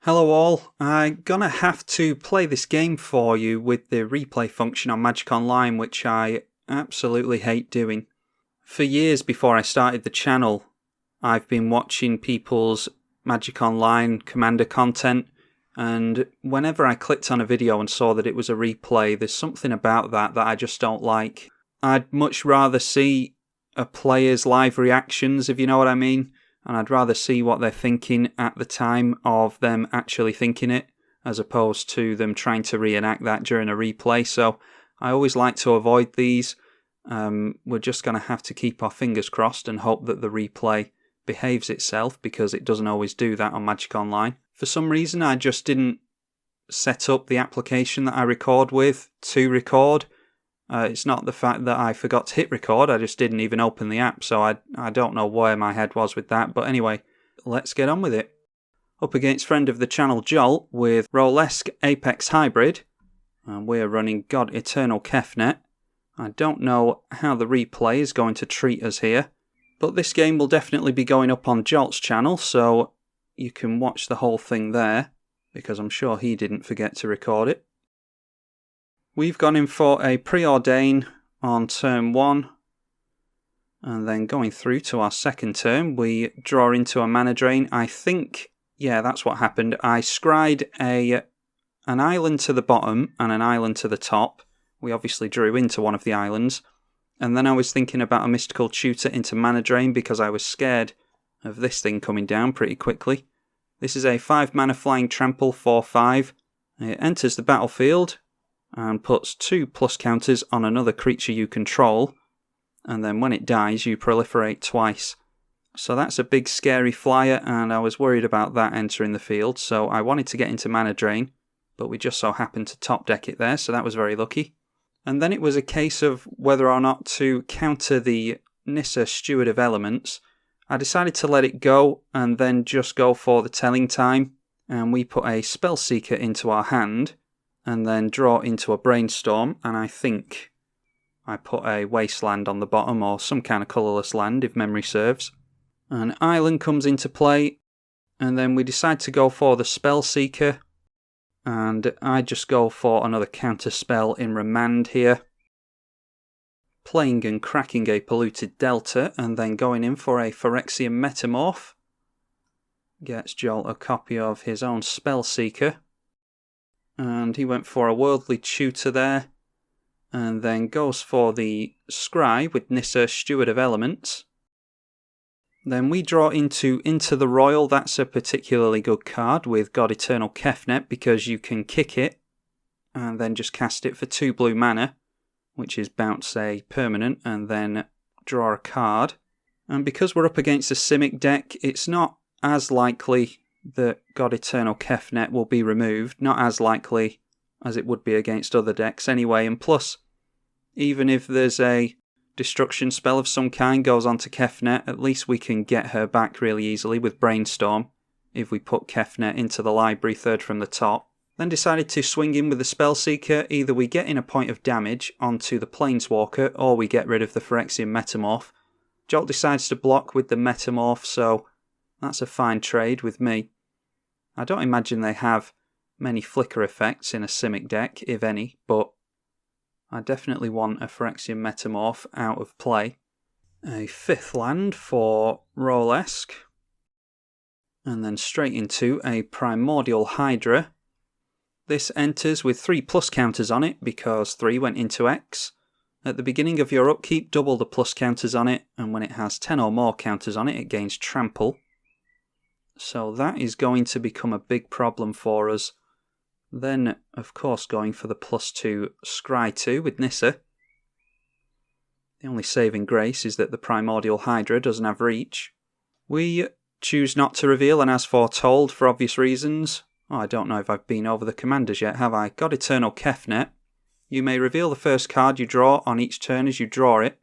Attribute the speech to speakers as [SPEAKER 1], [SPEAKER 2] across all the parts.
[SPEAKER 1] Hello all, I'm gonna have to play this game for you with the replay function on Magic Online, which I absolutely hate doing. For years before I started the channel, I've been watching people's Magic Online Commander content, and whenever I clicked on a video and saw that it was a replay, there's something about that I just don't like. I'd much rather see a player's live reactions, if you know what I mean. And I'd rather see what they're thinking at the time of them actually thinking it, as opposed to them trying to reenact that during a replay. So I always like to avoid these. We're just going to have to keep our fingers crossed and hope that the replay behaves itself, because it doesn't always do that on Magic Online. For some reason, I just didn't set up the application that I record with to record. It's not the fact that I forgot to hit record, I just didn't even open the app, so I don't know where my head was with that, but anyway, let's get on with it. Up against friend of the channel Jolt with Roalesk Apex Hybrid, and we're running God Eternal Kefnet. I don't know how the replay is going to treat us here, but this game will definitely be going up on Jolt's channel, so you can watch the whole thing there, because I'm sure he didn't forget to record it. We've gone in for a preordain on turn 1, and then going through to our second turn, we draw into a mana drain. I think, yeah, that's what happened. I scryed an island to the bottom and an island to the top. We obviously drew into one of the islands, and then I was thinking about a mystical tutor into mana drain because I was scared of this thing coming down pretty quickly. This is a 5 mana flying trample 4/5. It enters the battlefield and puts 2+ counters on another creature you control, and then when it dies you proliferate twice. So that's a big scary flyer, and I was worried about that entering the field, so I wanted to get into mana drain, but we just so happened to top deck it there, so that was very lucky. And then it was a case of whether or not to counter the Nissa Steward of Elements. I decided to let it go and then just go for the telling time, and we put a Spellseeker into our hand and then draw into a Brainstorm, and I think I put a Wasteland on the bottom, or some kind of colourless land if memory serves. An island comes into play, and then we decide to go for the Spellseeker, and I just go for another counter spell in Remand here, playing and cracking a Polluted Delta, and then going in for a Phyrexian Metamorph. Gets Jolt a copy of his own Spellseeker, and he went for a Worldly Tutor there, and then goes for the Scry with Nissa Steward of Elements. Then we draw into the Royal. That's a particularly good card with God Eternal Kefnet, because you can kick it and then just cast it for 2 blue mana, which is bounce a permanent and then draw a card. And because we're up against a Simic deck, it's not as likely that God Eternal Kefnet will be removed, not as likely as it would be against other decks anyway, and plus, even if there's a destruction spell of some kind goes onto Kefnet, at least we can get her back really easily with Brainstorm if we put Kefnet into the library third from the top. Then decided to swing in with the Spellseeker. Either we get in a point of damage onto the Planeswalker, or we get rid of the Phyrexian Metamorph. Jolt decides to block with the Metamorph, so that's a fine trade with me. I don't imagine they have many flicker effects in a Simic deck, if any, but I definitely want a Phyrexian Metamorph out of play. A 5th land for Roalesk, and then straight into a Primordial Hydra. This enters with 3+ counters on it, because 3 went into X. At the beginning of your upkeep, double the plus counters on it, and when it has 10 or more counters on it, it gains Trample. So that is going to become a big problem for us. Then, of course, going for the +2 Scry 2 with Nissa. The only saving grace is that the Primordial Hydra doesn't have reach. We choose not to reveal an As Foretold for obvious reasons. Oh, I don't know if I've been over the commanders yet, have I? God Eternal Kefnet. You may reveal the first card you draw on each turn as you draw it.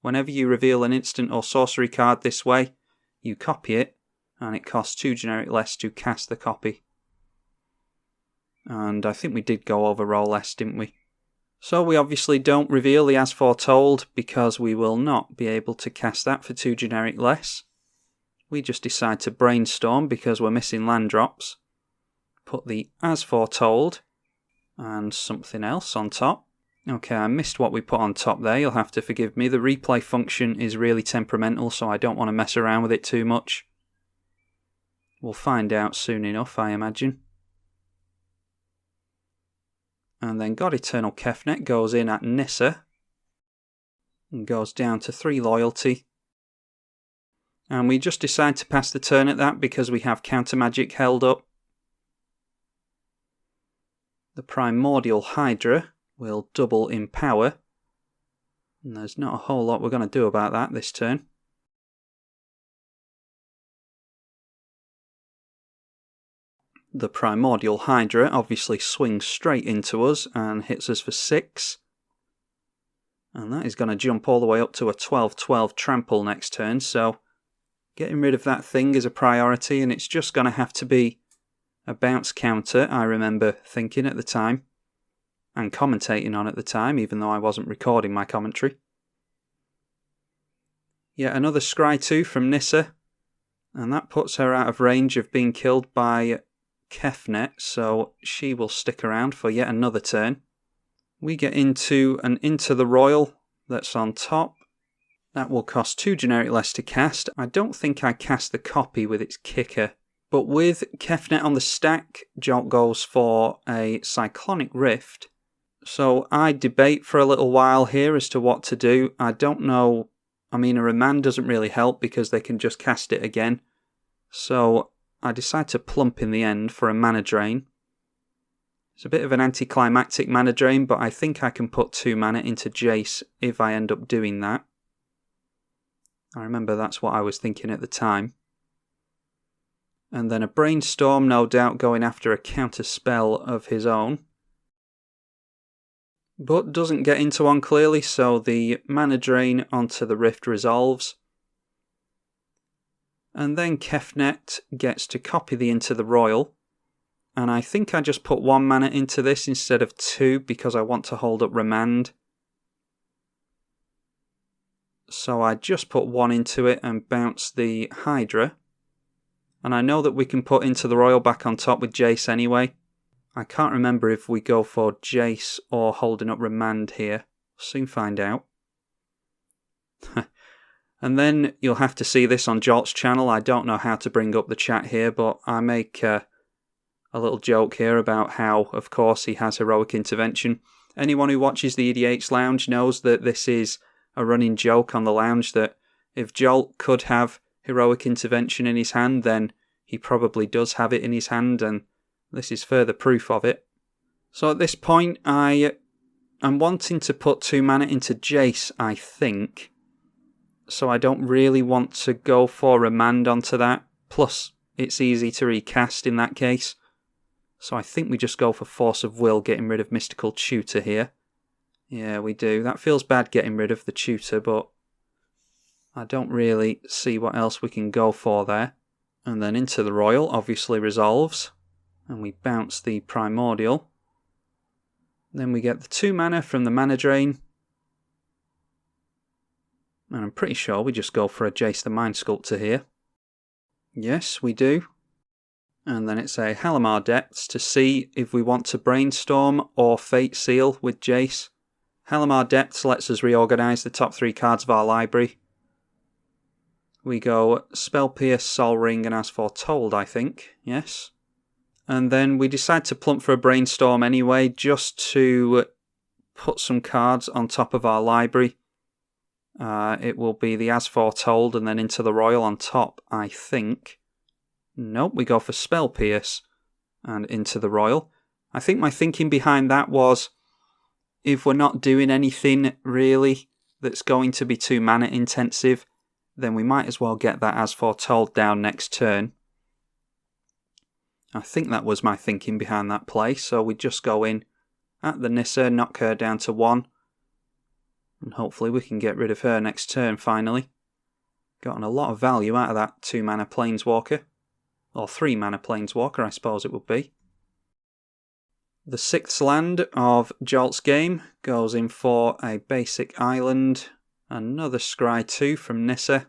[SPEAKER 1] Whenever you reveal an instant or sorcery card this way, you copy it, and it costs 2 generic less to cast the copy. And I think we did go over Roalesk, didn't we? So we obviously don't reveal the As Foretold, because we will not be able to cast that for 2 generic less. We just decide to Brainstorm because we're missing land drops. put the as foretold and something else on top. Okay, I missed what we put on top there, you'll have to forgive me. The replay function is really temperamental, so I don't want to mess around with it too much. We'll find out soon enough, I imagine. And then God Eternal Kefnet goes in at Nissa and goes down to 3 loyalty. And we just decide to pass the turn at that because we have counter magic held up. The Primordial Hydra will double in power. And there's not a whole lot we're going to do about that this turn. The Primordial Hydra obviously swings straight into us and hits us for 6. And that is going to jump all the way up to a 12-12 trample next turn, so getting rid of that thing is a priority, and it's just going to have to be a bounce counter, I remember thinking at the time, and commentating on at the time, even though I wasn't recording my commentary. Yet another Scry 2 from Nissa, and that puts her out of range of being killed by Kefnet, so she will stick around for yet another turn. We get into an Into the Royal that's on top. That will cost 2 generic less to cast. I don't think I cast the copy with its kicker, but with Kefnet on the stack, Jolt goes for a Cyclonic Rift. So I debate for a little while here as to what to do. I don't know. I mean, a remand doesn't really help because they can just cast it again. So I decide to plump in the end for a mana drain. It's a bit of an anticlimactic mana drain, but I think I can put 2 mana into Jace if I end up doing that. I remember that's what I was thinking at the time. And then a Brainstorm, no doubt going after a counter spell of his own. But doesn't get into one clearly, so the mana drain onto the Rift resolves. And then Kefnet gets to copy the Into the Royal. And I think I just put 1 mana into this instead of 2 because I want to hold up Remand. So I just put 1 into it and bounce the Hydra. And I know that we can put Into the Royal back on top with Jace anyway. I can't remember if we go for Jace or holding up Remand here. Soon find out. And then you'll have to see this on Jolt's channel. I don't know how to bring up the chat here, but I make a little joke here about how, of course, he has Heroic Intervention. Anyone who watches the EDH Lounge knows that this is a running joke on the Lounge, that if Jolt could have Heroic Intervention in his hand, then he probably does have it in his hand, and this is further proof of it. So at this point, I'm wanting to put 2 mana into Jace, I think. So I don't really want to go for Remand onto that. Plus, it's easy to recast in that case. So I think we just go for Force of Will, getting rid of Mystical Tutor here. Yeah, we do. That feels bad getting rid of the Tutor, but I don't really see what else we can go for there. And then Into the Royal obviously resolves. And we bounce the Primordial. Then we get the 2 mana from the mana drain. And I'm pretty sure we just go for a Jace the Mind Sculptor here. Yes, we do. And then it's a Halimar Depths to see if we want to Brainstorm or Fate Seal with Jace. Halimar Depths lets us reorganise the top 3 cards of our library. We go Spell Pierce, Sol Ring, and As Foretold, I think. Yes. And then we decide to plump for a Brainstorm anyway, just to put some cards on top of our library. It will be the As Foretold and then Into the Royal on top, I think. Nope, we go for Spell Pierce and Into the Royal. I think my thinking behind that was, if we're not doing anything really that's going to be 2 mana intensive, then we might as well get that As Foretold down next turn. I think that was my thinking behind that play, so we just go in at the Nissa, knock her down to 1, and hopefully we can get rid of her next turn finally. Gotten a lot of value out of that 2 mana Planeswalker. Or 3 mana Planeswalker, I suppose it would be. The 6th land of Jolt's game goes in for a basic island. Another Scry 2 from Nissa.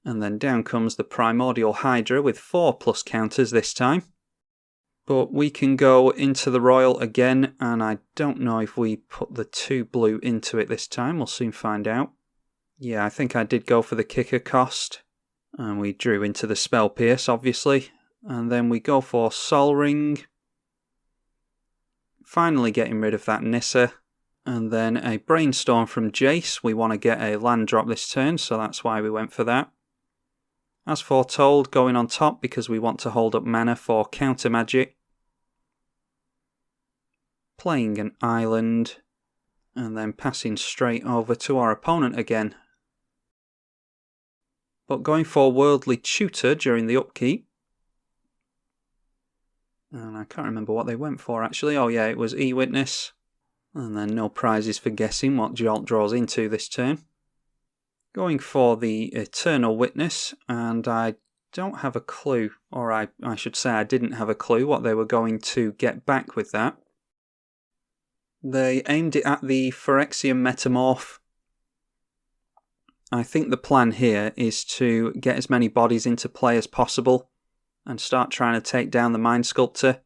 [SPEAKER 1] And then down comes the Primordial Hydra with 4+ counters this time. But we can go into the Royal again, and I don't know if we put the 2 blue into it this time. We'll soon find out. Yeah, I think I did go for the kicker cost. And we drew into the Spell Pierce, obviously. And then we go for Sol Ring. Finally getting rid of that Nissa. And then a Brainstorm from Jace. We want to get a land drop this turn, so that's why we went for that. As foretold, going on top because we want to hold up mana for counter magic. Playing an island. And then passing straight over to our opponent again. But going for Worldly Tutor during the upkeep. And I can't remember what they went for actually. Oh yeah, it was E-Witness. And then no prizes for guessing what Jolt draws into this turn. Going for the Eternal Witness, and I don't have a clue, or I should say I didn't have a clue what they were going to get back with that. They aimed it at the Phyrexian Metamorph. I think the plan here is to get as many bodies into play as possible and start trying to take down the Mind Sculptor.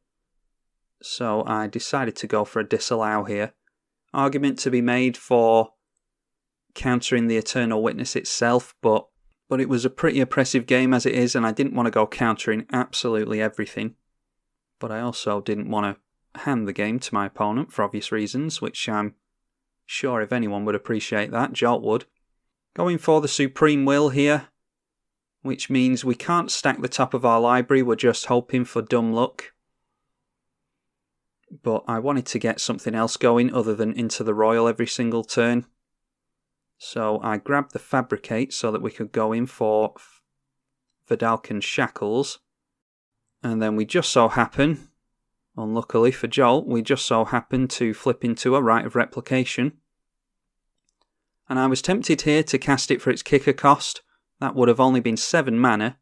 [SPEAKER 1] So I decided to go for a Disallow here. Argument to be made for countering the Eternal Witness itself, but it was a pretty oppressive game as it is, and I didn't want to go countering absolutely everything. But I also didn't want to hand the game to my opponent for obvious reasons, which I'm sure if anyone would appreciate that, Jolt would. Going for the Supreme Will here, which means we can't stack the top of our library, we're just hoping for dumb luck. But I wanted to get something else going other than into the Royal every single turn. So I grabbed the Fabricate so that we could go in for Vidalcan Shackles. And then we just so happen, unluckily for Jolt, we just so happen to flip into a Rite of Replication. And I was tempted here to cast it for its kicker cost. That would have only been 7 mana,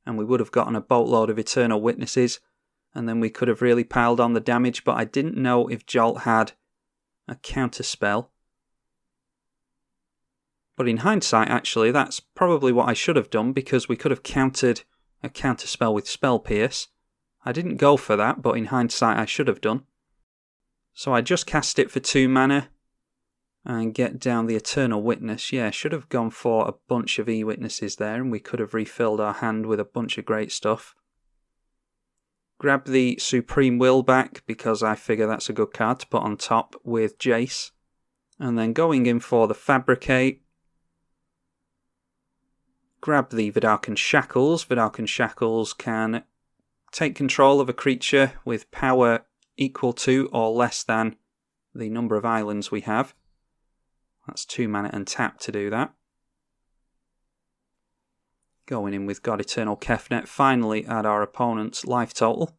[SPEAKER 1] and we would have gotten a boatload of Eternal Witnesses, and then we could have really piled on the damage, but I didn't know if Jolt had a counter spell. But in hindsight, actually, that's probably what I should have done, because we could have countered a counter spell with Spell Pierce. I didn't go for that, but in hindsight I should have done. So I just cast it for 2 mana and get down the Eternal Witness. Yeah, should have gone for a bunch of E-Witnesses there, and we could have refilled our hand with a bunch of great stuff. Grab the Supreme Will back, because I figure that's a good card to put on top with Jace. And then going in for the Fabricate. Grab the Vidalcan Shackles. Vidalcan Shackles can take control of a creature with power equal to or less than the number of islands we have. That's 2 mana and tap to do that. Going in with God Eternal Kefnet, finally at our opponent's life total.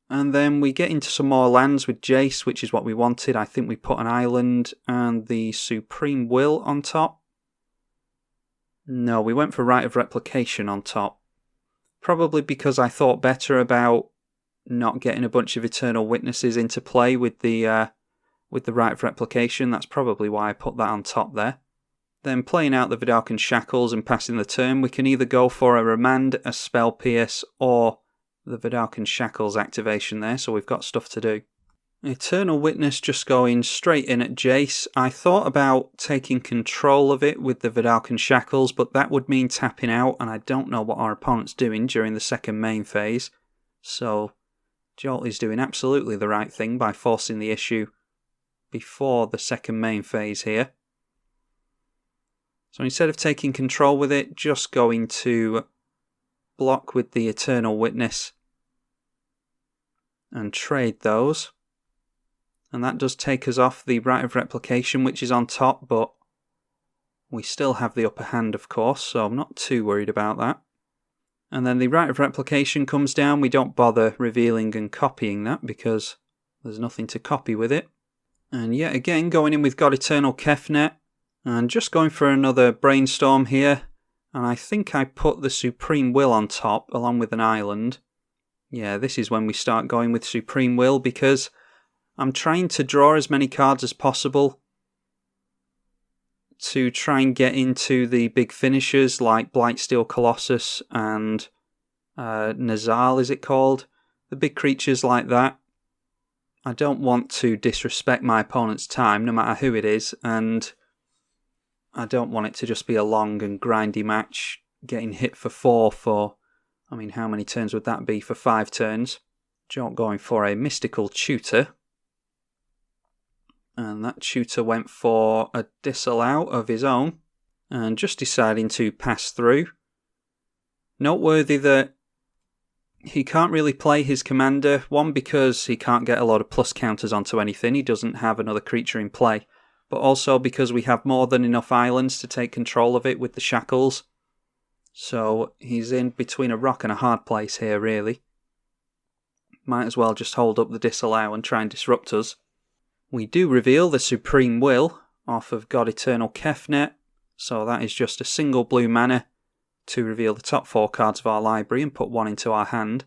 [SPEAKER 1] And then we get into some more lands with Jace, which is what we wanted. I think we put an island and the Supreme Will on top. No, we went for Rite of Replication on top. Probably because I thought better about not getting a bunch of Eternal Witnesses into play with the Rite of Replication. That's probably why I put that on top there. Then playing out the Vidalcan Shackles and passing the turn, we can either go for a Remand, a Spell Pierce, or the Vidalcan Shackles activation there, so we've got stuff to do. Eternal Witness just going straight in at Jace. I thought about taking control of it with the Vidalcan Shackles, but that would mean tapping out, and I don't know what our opponent's doing during the second main phase. So Jolt is doing absolutely the right thing by forcing the issue before the second main phase here. So instead of taking control with it, just going to block with the Eternal Witness and trade those. And that does take us off the Rite of Replication, which is on top, but we still have the upper hand, of course, so I'm not too worried about that. And then the Rite of Replication comes down. We don't bother revealing and copying that because there's nothing to copy with it. And yet again, going in with God Eternal Kefnet and just going for another Brainstorm here. And I think I put the Supreme Will on top along with an island. Yeah, this is when we start going with Supreme Will because I'm trying to draw as many cards as possible to try and get into the big finishers like Blightsteel Colossus and Nazal, is it called? the big creatures like that. I don't want to disrespect my opponent's time, no matter who it is, and I don't want it to just be a long and grindy match, getting hit for 4 for, I mean, how many turns would that be for 5 turns? Jolt going for a mystical tutor. And that tutor went for a disallow of his own, and just deciding to pass through. Noteworthy that he can't really play his commander, one because he can't get a lot of plus counters onto anything, he doesn't have another creature in play, but also because we have more than enough islands to take control of it with the shackles. So he's in between a rock and a hard place here, really. Might as well just hold up the disallow and try and disrupt us. We do reveal the Supreme Will off of God Eternal Kefnet, so that is just a single blue mana to reveal the top 4 cards of our library and put 1 into our hand.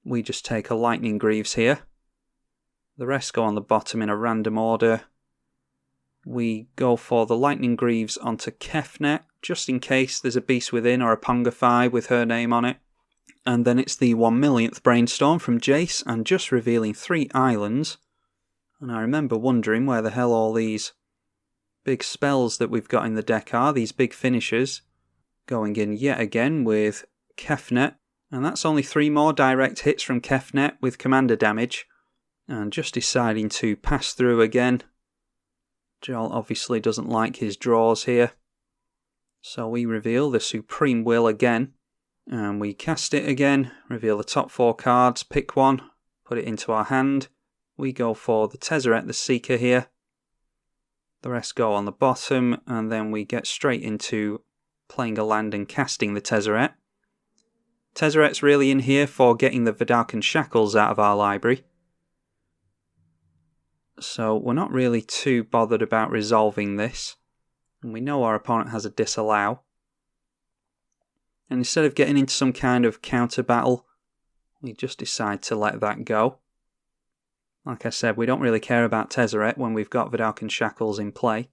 [SPEAKER 1] We just take a Lightning Greaves here. The rest go on the bottom in a random order. We go for the Lightning Greaves onto Kefnet, just in case there's a Beast Within or a Pongify with her name on it. And then it's the 1,000,000th Brainstorm from Jace, and just revealing 3 islands. And I remember wondering where the hell all these big spells that we've got in the deck are, these big finishers. Going in yet again with Kefnet, and that's only 3 more direct hits from Kefnet with commander damage. And just deciding to pass through again. Jolt obviously doesn't like his draws here. So we reveal the Supreme Will again. And we cast it again, reveal the top 4 cards, pick 1, put it into our hand. We go for the Tezzeret the Seeker here. The rest go on the bottom, and then we get straight into playing a land and casting the Tezzeret. Tezzeret's really in here for getting the Vidalcan Shackles out of our library. So we're not really too bothered about resolving this. And we know our opponent has a disallow. And instead of getting into some kind of counter battle, we just decide to let that go. Like I said, we don't really care about Tezzeret when we've got Vidalcan Shackles in play.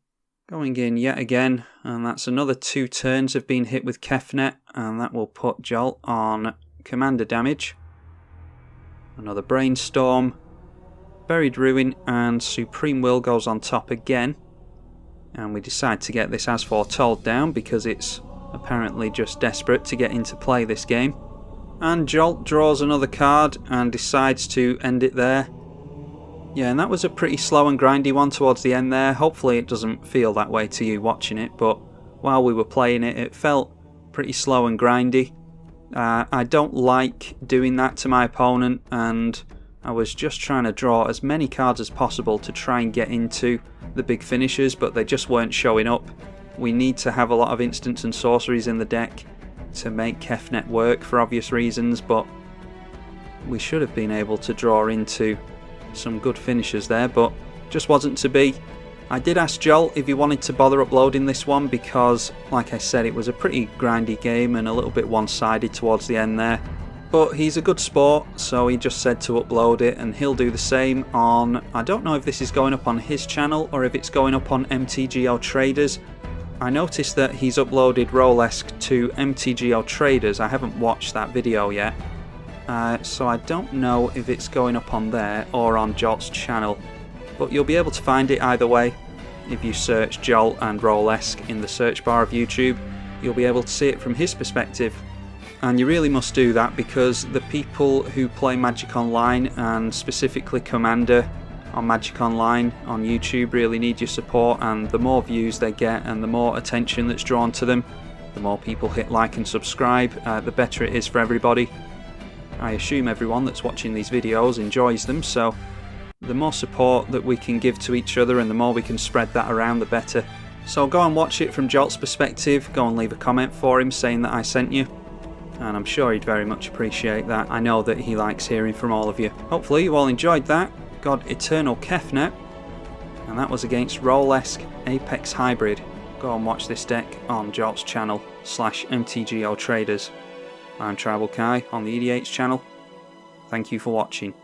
[SPEAKER 1] Going in yet again, and that's another 2 turns of being hit with Kefnet, and that will put Jolt on commander damage. Another Brainstorm, Buried Ruin, and Supreme Will goes on top again. And we decide to get this As Foretold down because it's apparently just desperate to get into play this game. And Jolt draws another card and decides to end it there. Yeah, and that was a pretty slow and grindy one towards the end there. Hopefully it doesn't feel that way to you watching it, but while we were playing it, it felt pretty slow and grindy. I don't like doing that to my opponent, and I was just trying to draw as many cards as possible to try and get into the big finishers, but they just weren't showing up. We need to have a lot of instants and sorceries in the deck to make Kefnet work for obvious reasons, but we should have been able to draw into some good finishers there, but just wasn't to be. I did ask Jolt if he wanted to bother uploading this one because, like I said, it was a pretty grindy game and a little bit one-sided towards the end there. But he's a good sport, so he just said to upload it, and he'll do the same on, I don't know if this is going up on his channel or if it's going up on MTGO Traders. I noticed that he's uploaded Roalesk to MTGO Traders. I haven't watched that video yet. So I don't know if it's going up on there or on Jolt's channel, but you'll be able to find it either way. If you search Jolt and Roalesk in the search bar of YouTube, you'll be able to see it from his perspective. And you really must do that because the people who play Magic Online, and specifically Commander on Magic Online on YouTube, really need your support, and the more views they get and the more attention that's drawn to them, the more people hit like and subscribe, the better it is for everybody. I assume everyone that's watching these videos enjoys them, so the more support that we can give to each other and the more we can spread that around, the better. So go and watch it from Jolt's perspective, go and leave a comment for him saying that I sent you, and I'm sure he'd very much appreciate that. I know that he likes hearing from all of you. Hopefully you all enjoyed that. God Eternal Kefnet, and that was against Roalesk Apex Hybrid. Go and watch this deck on Jolt's channel /MTGO Traders. I'm tribalkai on the EDH channel. Thank you for watching.